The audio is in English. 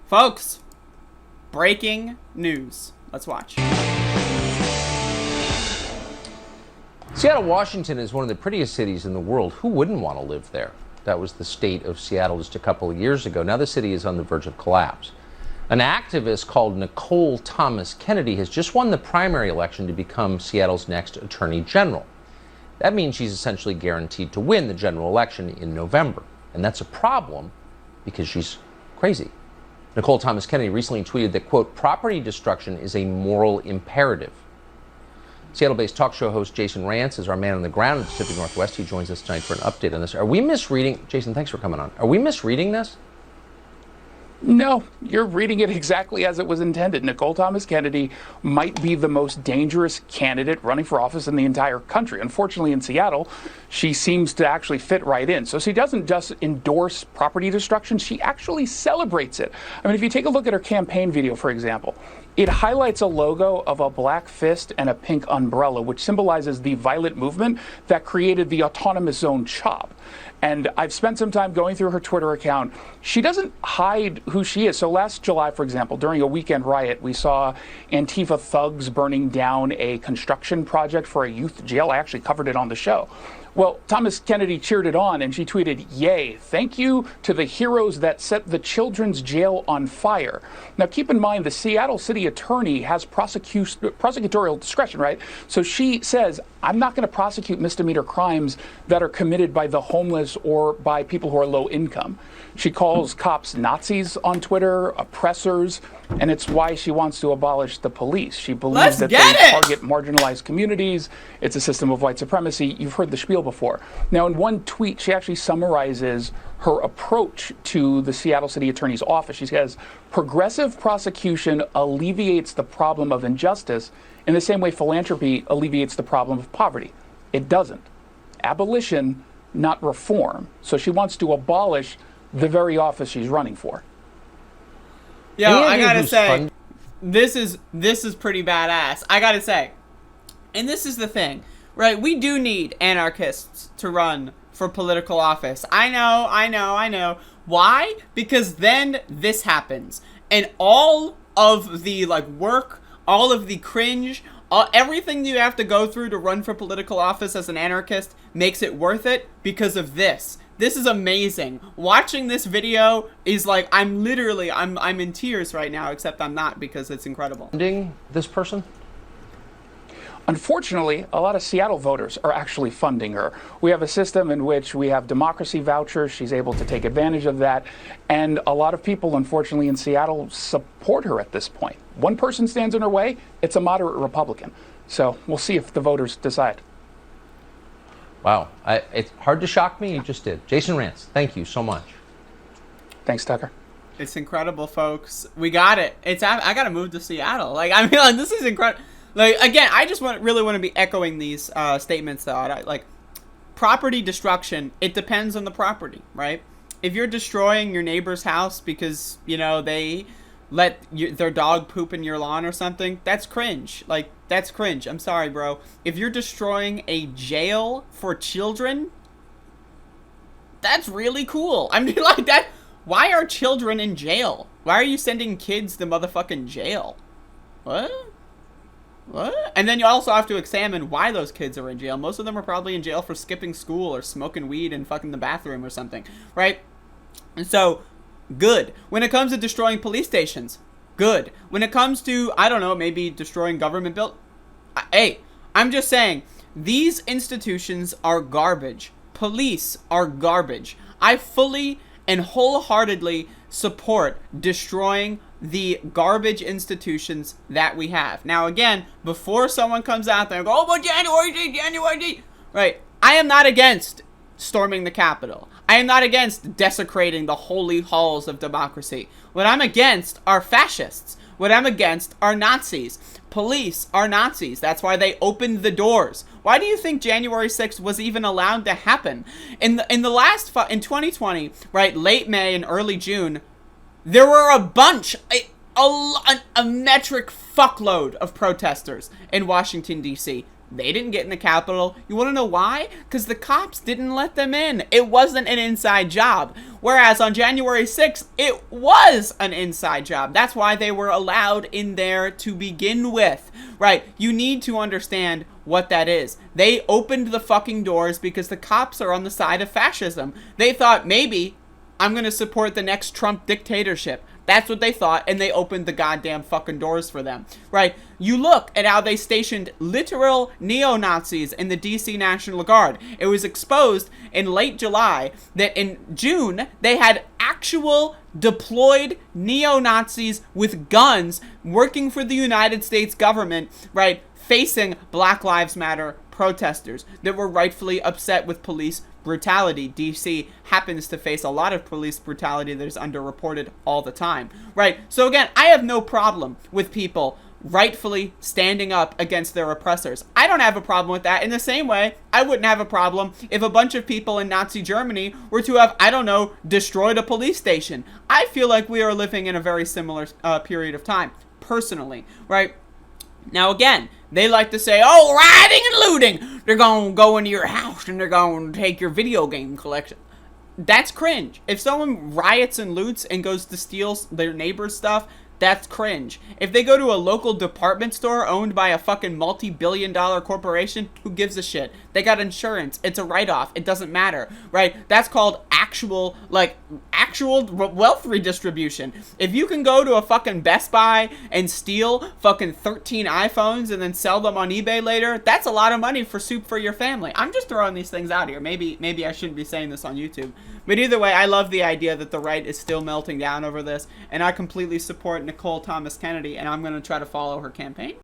Folks, breaking news. Let's watch. Seattle, Washington is one of the prettiest cities in the world. Who wouldn't want to live there? That was the state of Seattle just a couple of years ago. Now the city is on the verge of collapse. An activist called Nicole Thomas Kennedy has just won the primary election to become Seattle's next attorney general. That means she's essentially guaranteed to win the general election in November. And that's a problem because she's crazy. Nicole Thomas Kennedy recently tweeted that, quote, property destruction is a moral imperative. Seattle-based talk show host Jason Rance is our man on the ground in the Pacific Northwest. He joins us tonight for an update on this. Are we misreading? Jason, thanks for coming on. Are we misreading this? No, you're reading it exactly as it was intended. Nicole Thomas Kennedy might be the most dangerous candidate running for office in the entire country. Unfortunately, in Seattle, she seems to actually fit right in. So she doesn't just endorse property destruction, she actually celebrates it. I mean, if you take a look at her campaign video, for example, it highlights a logo of a black fist and a pink umbrella, which symbolizes the violent movement that created the autonomous zone CHOP. And I've spent some time going through her Twitter account. She doesn't hide who she is. So last July, for example, during a weekend riot, we saw Antifa thugs burning down a construction project for a youth jail. I actually covered it on the show. Well, Thomas Kennedy cheered it on, and she tweeted, "Yay, thank you to the heroes that set the children's jail on fire." Now, keep in mind, the Seattle city attorney has prosecutorial discretion, right? So she says, I'm not going to prosecute misdemeanor crimes that are committed by the homeless or by people who are low income. She calls cops Nazis on Twitter, oppressors, and it's why she wants to abolish the police. She believes that they target marginalized communities. It's a system of white supremacy. You've heard the spiel before. Now, in one tweet, she actually summarizes her approach to the Seattle City Attorney's office. She says, progressive prosecution alleviates the problem of injustice in the same way philanthropy alleviates the problem of poverty. It doesn't. Abolition, not reform. So she wants to abolish the very office she's running for. Yo, I gotta say, this is pretty badass. I gotta say. And this is the thing, right? We do need anarchists to run for political office. I know. Why? Because then this happens. And all of the work, all of the cringe, everything you have to go through to run for political office as an anarchist makes it worth it because of this. This is amazing. Watching this video is like, I'm in tears right now, except I'm not because it's incredible. This person? Unfortunately, a lot of Seattle voters are actually funding her. We have a system in which we have democracy vouchers. She's able to take advantage of that. And a lot of people, unfortunately, in Seattle support her at this point. One person stands in her way. It's a moderate Republican. So we'll see if the voters decide. Wow. It's hard to shock me. You just did. Jason Rance, thank you so much. Thanks, Tucker. It's incredible, folks. We got it. I got to move to Seattle. This is incredible. Again, I just really want to be echoing these statements, though. Property destruction, it depends on the property, right? If you're destroying your neighbor's house because, they let their dog poop in your lawn or something, that's cringe. That's cringe. I'm sorry, bro. If you're destroying a jail for children, that's really cool. That. Why are children in jail? Why are you sending kids to motherfucking jail? What? And then you also have to examine why those kids are in jail. Most of them are probably in jail for skipping school or smoking weed in fucking the bathroom or something, right? And so, good. When it comes to destroying police stations, good. When it comes to, I don't know, maybe destroying government hey, I'm just saying, these institutions are garbage. Police are garbage. I fully and wholeheartedly support destroying the garbage institutions that we have. Now, again, before someone comes out there and go, oh, but January, right? I am not against storming the Capitol. I am not against desecrating the holy halls of democracy. What I'm against are fascists. What I'm against are Nazis. Police are Nazis. That's why they opened the doors. Why do you think January 6th was even allowed to happen? In 2020, right, late May and early June, there were a bunch, a metric fuckload of protesters in Washington, D.C. They didn't get in the Capitol. You want to know why? Because the cops didn't let them in. It wasn't an inside job. Whereas on January 6th, it was an inside job. That's why they were allowed in there to begin with. Right? You need to understand what that is. They opened the fucking doors because the cops are on the side of fascism. They thought, maybe I'm going to support the next Trump dictatorship. That's what they thought, and they opened the goddamn fucking doors for them, right? You look at how they stationed literal neo-Nazis in the DC National Guard. It was exposed in late July that in June, they had actual deployed neo-Nazis with guns working for the United States government, right, facing Black Lives Matter protesters that were rightfully upset with police brutality. DC happens to face a lot of police brutality that is underreported all the time, right? So again, I have no problem with people rightfully standing up against their oppressors. I don't have a problem with that. In the same way, I wouldn't have a problem if a bunch of people in Nazi Germany were to have, I don't know, destroyed a police station. I feel like we are living in a very similar period of time, personally, right? Now again, they like to say, oh, rioting and looting. They're going to go into your house and they're going to take your video game collection. That's cringe. If someone riots and loots and goes to steal their neighbor's stuff, that's cringe. If they go to a local department store owned by a fucking multi-billion-dollar corporation, who gives a shit? They got insurance. It's a write-off. It doesn't matter, right? That's called actual wealth redistribution. If you can go to a fucking Best Buy and steal fucking 13 iPhones and then sell them on eBay later, that's a lot of money for soup for your family. I'm just throwing these things out here. Maybe I shouldn't be saying this on YouTube. But either way, I love the idea that the right is still melting down over this, and I completely support Nicole Thomas Kennedy, and I'm going to try to follow her campaign.